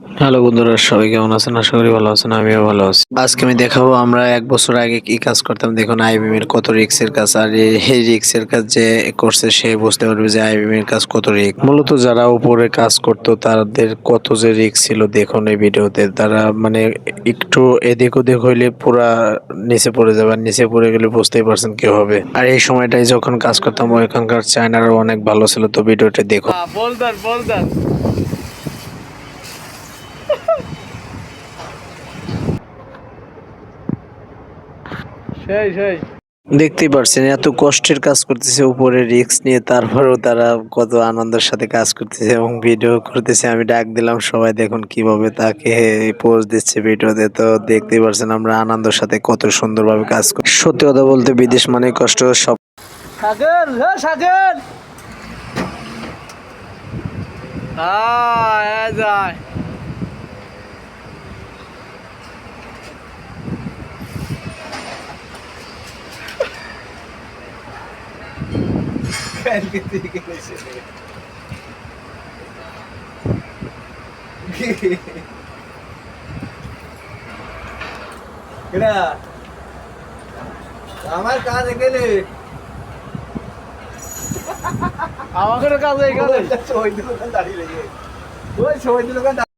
Hello বন্ধুরা, সবাই কেমন আছেন? আশা করি ভালো আছেন। আমিও ভালো আছি। আজকে আমি দেখাবো আমরা ১ বছর আগে কি কাজ করতাম। দেখুন আইবিএম এর কত রিস্কের কাজ, আর এই রিস্কের কাজ যে করছে সে বুঝতে পারবে যে আইবিএম এর কাজ কত রিস্ক। মূলত যারা উপরে কাজ করতো তাদের কত যে রিস্ক ছিল দেখুন এই ভিডিওতে। তারা মানে একটু এদিক ওদিক হইলে পুরা নিচে পড়ে যাবে, আর নিচে পড়ে গেলে বুঝতেই পারছেন কি হবে। আর এই সময়টাই যখন কাজ করতাম ওইখানকার চায়নারও অনেক ভালো ছিল। তো ভিডিওটা দেখুন। বোলদার বোলদার সেই সেই দেখতেই পারছেন এত কষ্টের কাজ করতেছে উপরে রিস্ক নিয়ে, তারপরেও তারা কত আনন্দের সাথে কাজ করতেছে এবং ভিডিও করতেছে। আমি ডাক দিলাম, সবাই দেখুন কিভাবে তাকে পোজ দিচ্ছে ভিডিওতে। তো দেখতেই পারছেন আমরা আনন্দের সাথে কত সুন্দরভাবে কাজ করি। সত্যি কথা বলতে বিদেশ মানে কষ্ট। সব সাগর সাগর যায় আমার কাজ গেলে আমাকে কাজ হয়ে গেলে ওই দোকান দাঁড়িয়ে ওই